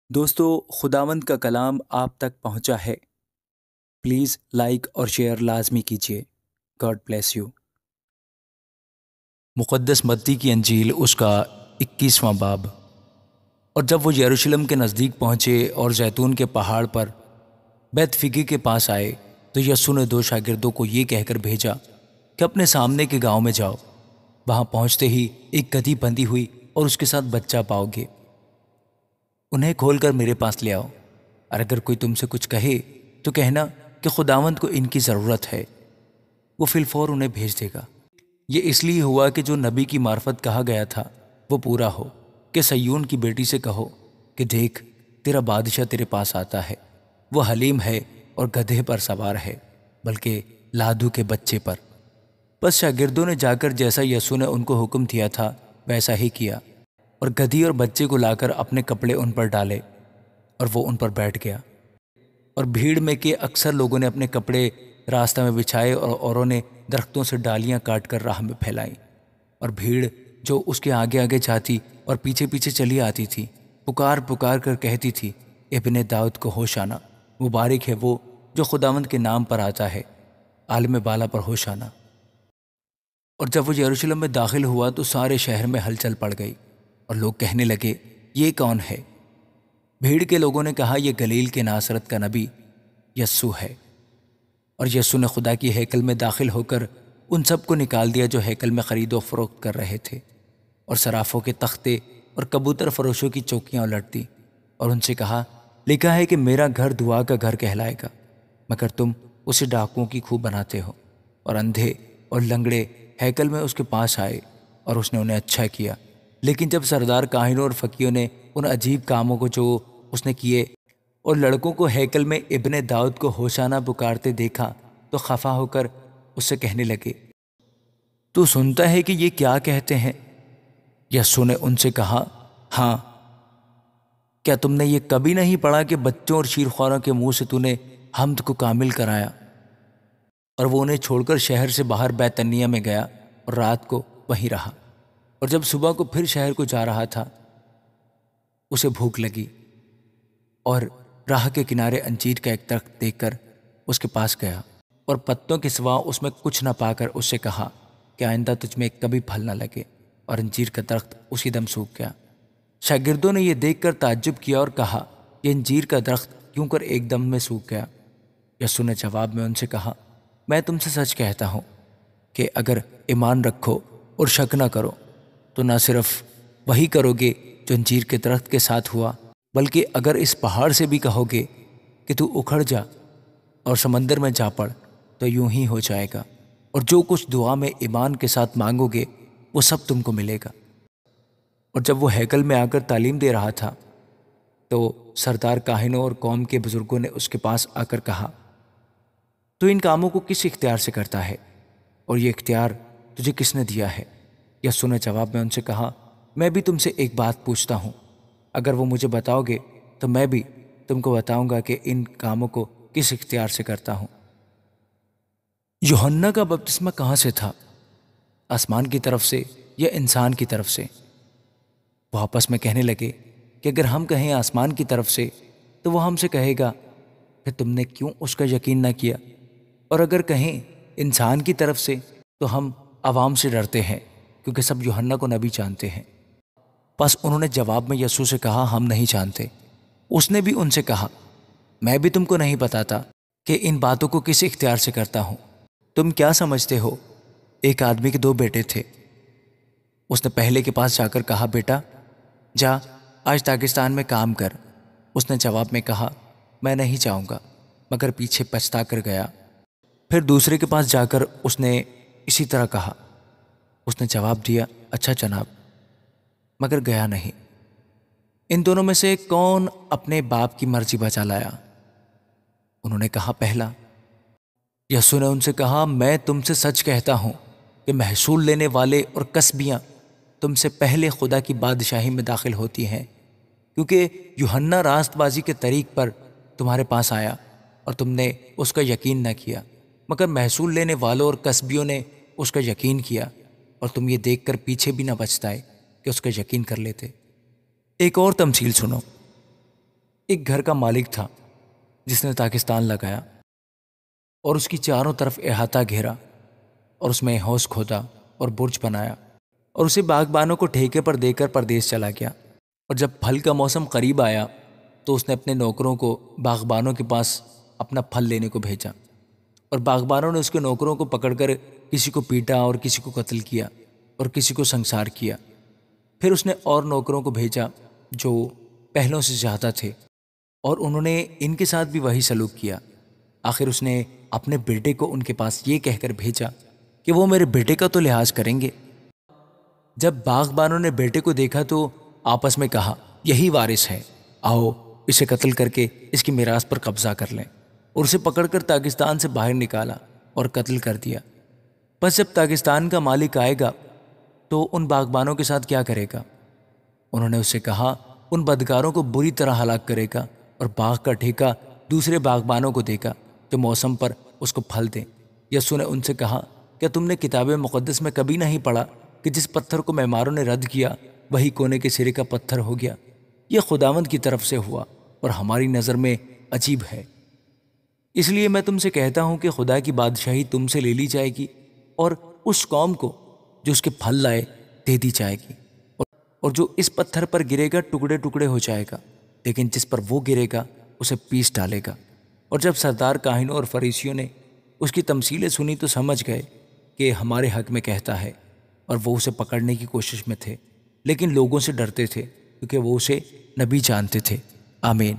دوستو، خداوند کا کلام آپ تک پہنچا ہے۔ پلیز لائک اور شیئر لازمی کیجیے۔ God bless you. مقدس متی کی انجیل اس کا 21واں باب۔ اور جب وہ یروشلم کے نزدیک پہنچے اور زیتون کے پہاڑ پر بیت فگے کے پاس آئے تو یسوع نے 2 شاگردوں کو یہ کہہ کر بھیجا کہ اپنے سامنے کے گاؤں میں جاؤ۔ وہاں پہنچتے ہی ایک گدھی بندھی ہوئی اور اس کے ساتھ بچہ پاؤ گے، انہیں کھول کر میرے پاس لے آؤ، اور اگر کوئی تم سے کچھ کہے تو کہنا کہ خداوند کو ان کی ضرورت ہے، وہ فی الفور انہیں بھیج دے گا۔ یہ اس لیے ہوا کہ جو نبی کی معرفت کہا گیا تھا وہ پورا ہو کہ سیون کی بیٹی سے کہو کہ دیکھ، تیرا بادشاہ تیرے پاس آتا ہے، وہ حلیم ہے اور گدھے پر سوار ہے، بلکہ لادو کے بچے پر۔ بس شاگردوں نے جا کر جیسا یسوع نے ان کو حکم دیا تھا ویسا ہی کیا، اور گدھی اور بچے کو لا کر اپنے کپڑے ان پر ڈالے، اور وہ ان پر بیٹھ گیا۔ اور بھیڑ میں کے اکثر لوگوں نے اپنے کپڑے راستہ میں بچھائے اور اوروں نے درختوں سے ڈالیاں کاٹ کر راہ میں پھیلائیں۔ اور بھیڑ جو اس کے آگے آگے جاتی اور پیچھے پیچھے چلی آتی تھی، پکار پکار کر کہتی تھی، ابن داؤد کو ہوشانہ، مبارک ہے وہ جو خداوند کے نام پر آتا ہے، عالم بالا پر ہوشانہ۔ اور جب وہ یروشلم میں داخل ہوا تو سارے شہر میں ہلچل پڑ گئی، اور لوگ کہنے لگے، یہ کون ہے؟ بھیڑ کے لوگوں نے کہا، یہ گلیل کے ناصرت کا نبی یسوع ہے۔ اور یسوع نے خدا کی ہیکل میں داخل ہو کر ان سب کو نکال دیا جو ہیکل میں خرید و فروخت کر رہے تھے، اور صرافوں کے تختے اور کبوتر فروشوں کی چوکیاں الٹ دی، اور ان سے کہا، لکھا ہے کہ میرا گھر دعا کا گھر کہلائے گا، مگر تم اسے ڈاکوؤں کی کھو بناتے ہو۔ اور اندھے اور لنگڑے ہیکل میں اس کے پاس آئے، اور اس نے انہیں اچھا کیا۔ لیکن جب سردار کاہنوں اور فقیوں نے ان عجیب کاموں کو جو اس نے کیے اور لڑکوں کو ہیکل میں ابن داؤد کو ہوشانہ پکارتے دیکھا تو خفا ہو کر اس سے کہنے لگے، تو سنتا ہے کہ یہ کیا کہتے ہیں؟ یسوع نے ان سے کہا، ہاں، کیا تم نے یہ کبھی نہیں پڑھا کہ بچوں اور شیرخواروں کے منہ سے تو نے حمد کو کامل کرایا؟ اور وہ انہیں چھوڑ کر شہر سے باہر بیتنیہ میں گیا اور رات کو وہیں رہا۔ اور جب صبح کو پھر شہر کو جا رہا تھا، اسے بھوک لگی، اور راہ کے کنارے انجیر کا ایک درخت دیکھ کر اس کے پاس گیا، اور پتوں کے سوا اس میں کچھ نہ پا کر اس سے کہا کہ آئندہ تجھ میں کبھی پھل نہ لگے، اور انجیر کا درخت اسی دم سوکھ گیا۔ شاگردوں نے یہ دیکھ کر تعجب کیا اور کہا، یہ انجیر کا درخت کیوں کر ایک دم میں سوکھ گیا؟ یسوع نے جواب میں ان سے کہا، میں تم سے سچ کہتا ہوں کہ اگر ایمان رکھو اور شک نہ کرو تو نہ صرف وہی کرو گے جو انجیر کے درخت کے ساتھ ہوا، بلکہ اگر اس پہاڑ سے بھی کہو گے کہ تو اکھڑ جا اور سمندر میں جا پڑ تو یوں ہی ہو جائے گا۔ اور جو کچھ دعا میں ایمان کے ساتھ مانگو گے وہ سب تم کو ملے گا۔ اور جب وہ ہیکل میں آ کر تعلیم دے رہا تھا تو سردار کاہنوں اور قوم کے بزرگوں نے اس کے پاس آ کر کہا، تو ان کاموں کو کس اختیار سے کرتا ہے، اور یہ اختیار تجھے کس نے دیا ہے؟ یسوع نے جواب میں ان سے کہا، میں بھی تم سے ایک بات پوچھتا ہوں، اگر وہ مجھے بتاؤ گے تو میں بھی تم کو بتاؤں گا کہ ان کاموں کو کس اختیار سے کرتا ہوں۔ یوحنا کا بپتسمہ کہاں سے تھا؟ آسمان کی طرف سے یا انسان کی طرف سے؟ وہ آپس میں کہنے لگے کہ اگر ہم کہیں آسمان کی طرف سے تو وہ ہم سے کہے گا کہ تم نے کیوں اس کا یقین نہ کیا، اور اگر کہیں انسان کی طرف سے تو ہم عوام سے ڈرتے ہیں کیونکہ سب یوحنا کو نبی جانتے ہیں۔ پس انہوں نے جواب میں یسوع سے کہا، ہم نہیں جانتے۔ اس نے بھی ان سے کہا، میں بھی تم کو نہیں بتاتا کہ ان باتوں کو کس اختیار سے کرتا ہوں۔ تم کیا سمجھتے ہو؟ ایک آدمی کے 2 بیٹے تھے۔ اس نے پہلے کے پاس جا کر کہا، بیٹا جا آج داغستان میں کام کر۔ اس نے جواب میں کہا، میں نہیں جاؤں گا، مگر پیچھے پچھتا کر گیا۔ پھر دوسرے کے پاس جا کر اس نے اسی طرح کہا۔ اس نے جواب دیا، اچھا جناب، مگر گیا نہیں۔ ان دونوں میں سے کون اپنے باپ کی مرضی بجا لایا؟ انہوں نے کہا، پہلا۔ یسوع نے ان سے کہا، میں تم سے سچ کہتا ہوں کہ محصول لینے والے اور کسبیاں تم سے پہلے خدا کی بادشاہی میں داخل ہوتی ہیں، کیونکہ یوحنا راست بازی کے طریق پر تمہارے پاس آیا اور تم نے اس کا یقین نہ کیا، مگر محصول لینے والوں اور کسبیوں نے اس کا یقین کیا، اور تم یہ دیکھ کر پیچھے بھی نہ بچتائے کہ اس کا یقین کر لیتے۔ ایک اور تمثیل سنو۔ ایک گھر کا مالک تھا جس نے پاکستان لگایا اور اس کی چاروں طرف احاطہ گھیرا اور اس میں حوض کھودا اور برج بنایا اور اسے باغبانوں کو ٹھیکے پر دے کر پردیس چلا گیا۔ اور جب پھل کا موسم قریب آیا تو اس نے اپنے نوکروں کو باغبانوں کے پاس اپنا پھل لینے کو بھیجا، اور باغبانوں نے اس کے نوکروں کو پکڑ کر کسی کو پیٹا اور کسی کو قتل کیا اور کسی کو سنسار کیا۔ پھر اس نے اور نوکروں کو بھیجا جو پہلوں سے زیادہ تھے، اور انہوں نے ان کے ساتھ بھی وہی سلوک کیا۔ آخر اس نے اپنے بیٹے کو ان کے پاس یہ کہہ کر بھیجا کہ وہ میرے بیٹے کا تو لحاظ کریں گے۔ جب باغبانوں نے بیٹے کو دیکھا تو آپس میں کہا، یہی وارث ہے، آؤ اسے قتل کر کے اس کی میراث پر قبضہ کر لیں، اور اسے پکڑ کر پاکستان سے باہر نکالا اور قتل کر دیا۔ پس جب پاکستان کا مالک آئے گا تو ان باغبانوں کے ساتھ کیا کرے گا؟ انہوں نے اس سے کہا، ان بدکاروں کو بری طرح ہلاک کرے گا اور باغ کا ٹھیکہ دوسرے باغبانوں کو دے گا جو موسم پر اس کو پھل دیں۔ یسوع نے ان سے کہا، کیا تم نے کتاب مقدس میں کبھی نہیں پڑھا کہ جس پتھر کو معماروں نے رد کیا وہی کونے کے سرے کا پتھر ہو گیا؟ یہ خداوند کی طرف سے ہوا اور ہماری نظر میں عجیب ہے۔ اس لیے میں تم سے کہتا ہوں کہ خدا کی بادشاہی تم سے لے لی جائے گی اور اس قوم کو جو اس کے پھل لائے دے دی جائے گی۔ اور جو اس پتھر پر گرے گا ٹکڑے ٹکڑے ہو جائے گا، لیکن جس پر وہ گرے گا اسے پیس ڈالے گا۔ اور جب سردار کاہنوں اور فریسیوں نے اس کی تمثیلیں سنی تو سمجھ گئے کہ ہمارے حق میں کہتا ہے، اور وہ اسے پکڑنے کی کوشش میں تھے، لیکن لوگوں سے ڈرتے تھے کیونکہ وہ اسے نبی جانتے تھے۔ آمین۔